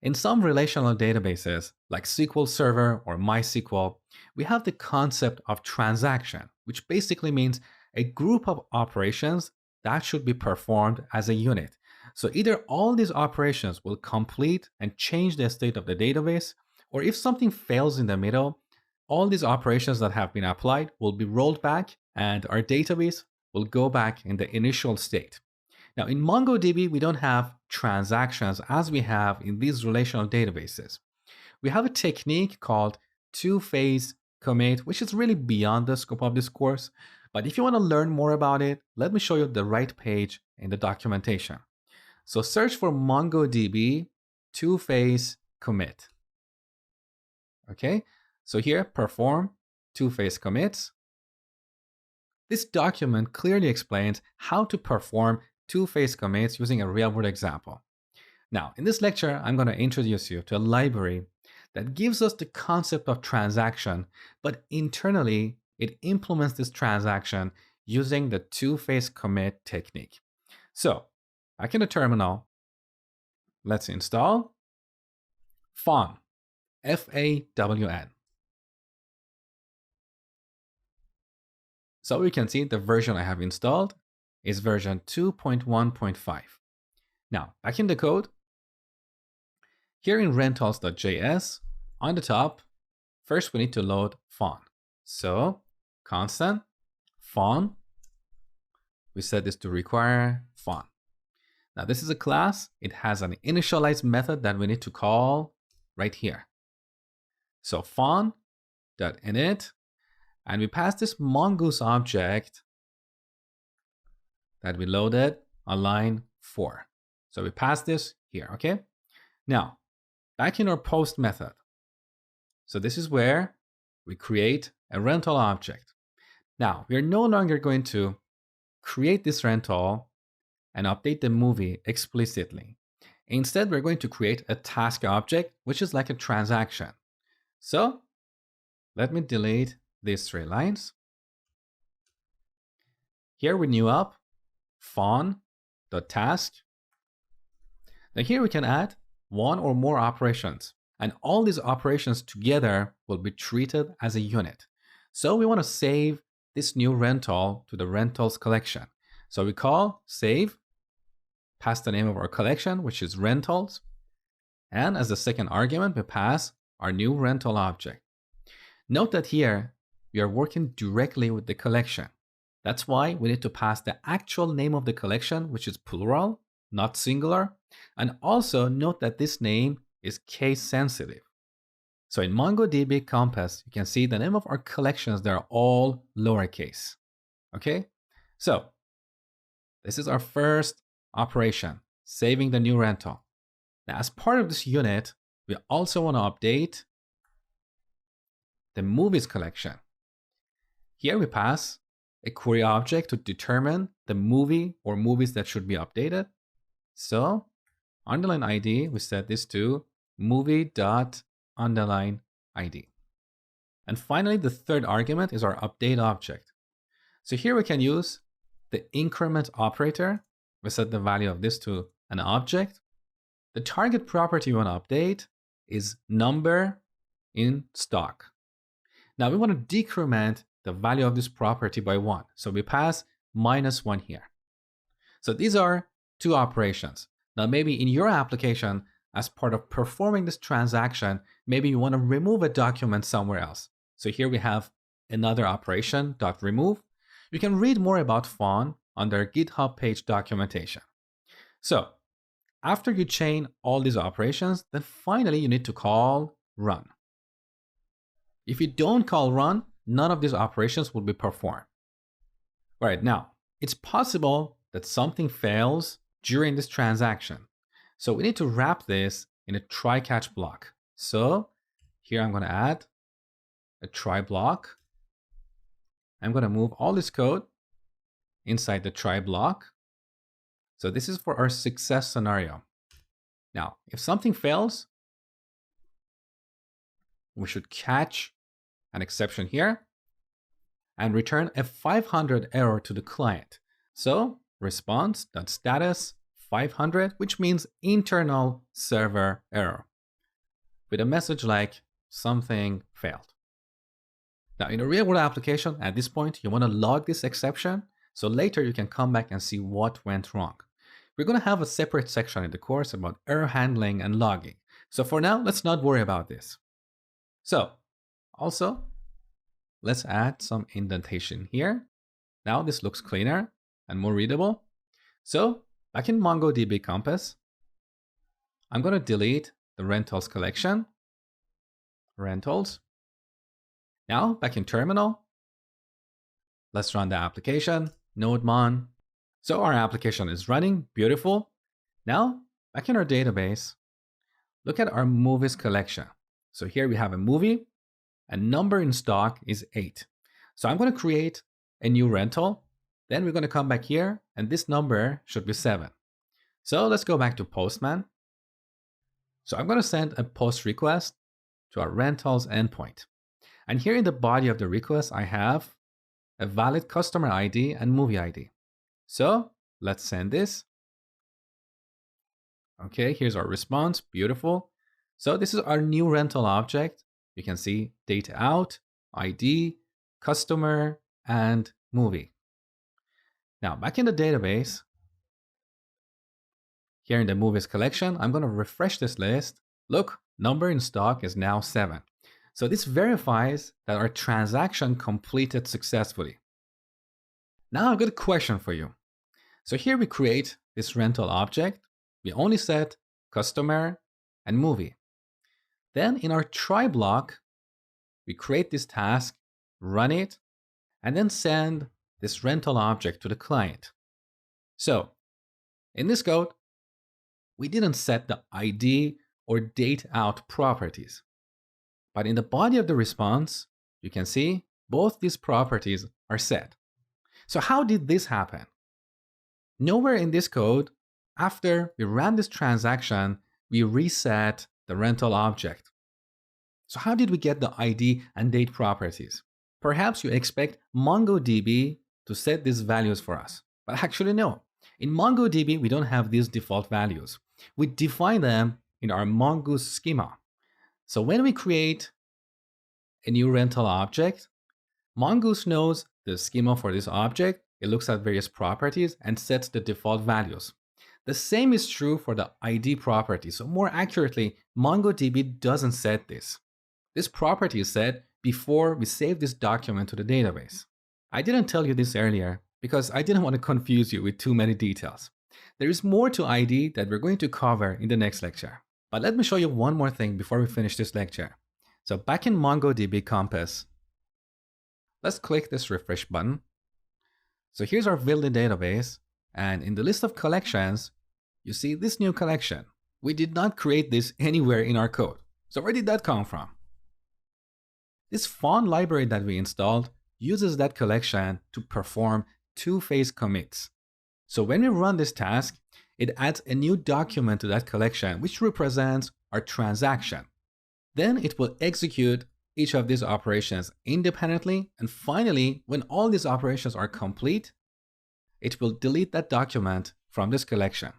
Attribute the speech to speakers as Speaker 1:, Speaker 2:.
Speaker 1: In some relational databases, like SQL Server or MySQL, we have the concept of transaction, which basically means a group of operations that should be performed as a unit. So either all these operations will complete and change the state of the database, or if something fails in the middle, all these operations that have been applied will be rolled back and our database will go back in the initial state. Now, in MongoDB, we don't have transactions as we have in these relational databases. We have a technique called two-phase commit, which is really beyond the scope of this course. But if you want to learn more about it, let me show you the right page in the documentation. So search for MongoDB two-phase commit. Okay, so here, perform two-phase commits. This document clearly explains how to perform two-phase commits using a real-world example. Now, in this lecture, I'm going to introduce you to a library that gives us the concept of transaction, but internally, it implements this transaction using the two-phase commit technique. So, back in the terminal, let's install Fawn, F-A-W-N. So we can see the version I have installed is version 2.1.5. Now, back in the code, here in rentals.js, on the top, first we need to load Fawn. So, constant Fawn, we set this to require Fawn. Now, this is a class. It has an initialize method that we need to call right here. So, fawn.init, and we pass this mongoose object that we loaded on line 4. So we pass this here, okay? Now, back in our post method. So this is where we create a rental object. Now, we are no longer going to create this rental and update the movie explicitly. Instead, we're going to create a task object, which is like a transaction. So let me delete these 3 lines. Here we new up fawn.task. Now here we can add one or more operations, and all these operations together will be treated as a unit. So we want to save this new rental to the rentals collection. So we call save, pass the name of our collection, which is rentals, and as the second argument, we pass our new rental object. Note that here, we are working directly with the collection. That's why we need to pass the actual name of the collection, which is plural, not singular. And also note that this name is case sensitive. So in MongoDB Compass, you can see the name of our collections, they're all lowercase. Okay? So this is our first operation, saving the new rental. Now, as part of this unit, we also want to update the movies collection. Here we pass a query object to determine the movie or movies that should be updated. So underline ID, we set this to movie.underline ID. And finally, the third argument is our update object. So here we can use the increment operator. We set the value of this to an object. The target property we want to update is number in stock. Now we want to decrement the value of this property by 1. So we pass -1 here. So these are 2 operations. Now maybe in your application, as part of performing this transaction, maybe you want to remove a document somewhere else. So here we have another operation, .remove. You can read more about Fawn on their GitHub page documentation. So after you chain all these operations, then finally you need to call run. If you don't call run, none of these operations will be performed. All right, now, it's possible that something fails during this transaction. So we need to wrap this in a try-catch block. So here I'm going to add a try block. I'm going to move all this code inside the try block. So this is for our success scenario. Now, if something fails, we should catch an exception here and return a 500 error to the client. So response.status 500, which means internal server error. with a message like something failed. Now, in a real world application, at this point, you want to log this exception so later you can come back and see what went wrong. We're going to have a separate section in the course about error handling and logging. So for now, let's not worry about this. So also, let's add some indentation here. Now this looks cleaner and more readable. So back in MongoDB Compass, I'm going to delete the rentals collection, rentals. Now back in terminal, let's run the application, nodemon. So our application is running, beautiful. Now back in our database, look at our movies collection. So here we have a movie, and number in stock is 8. So I'm going to create a new rental. Then we're going to come back here, and this number should be 7. So let's go back to Postman. So I'm going to send a post request to our rentals endpoint. And here in the body of the request, I have a valid customer ID and movie ID. So let's send this. Okay, here's our response. Beautiful. So this is our new rental object. You can see data out, ID, customer, and movie. Now back in the database, here in the movies collection, I'm going to refresh this list. Look, number in stock is now 7. So this verifies that our transaction completed successfully. Now I've got a question for you. So here we create this rental object. We only set customer and movie. Then in our try block, we create this task, run it, and then send this rental object to the client. So in this code, we didn't set the ID or date out properties. But in the body of the response, you can see both these properties are set. So how did this happen? Nowhere in this code, after we ran this transaction, we reset the rental object. So how did we get the ID and date properties? Perhaps you expect MongoDB to set these values for us, but actually no. In MongoDB, we don't have these default values. We define them in our Mongoose schema. So when we create a new rental object, Mongoose knows the schema for this object. It looks at various properties and sets the default values. The same is true for the ID property. So more accurately, MongoDB doesn't set this. This property is set before we save this document to the database. I didn't tell you this earlier because I didn't want to confuse you with too many details. There is more to ID that we're going to cover in the next lecture. But let me show you one more thing before we finish this lecture. So back in MongoDB Compass, let's click this refresh button. So here's our built-in database. And in the list of collections, you see this new collection. We did not create this anywhere in our code. So where did that come from? This Fawn library that we installed uses that collection to perform two-phase commits. So when we run this task, it adds a new document to that collection, which represents our transaction. Then it will execute each of these operations independently. And finally, when all these operations are complete, it will delete that document from this collection.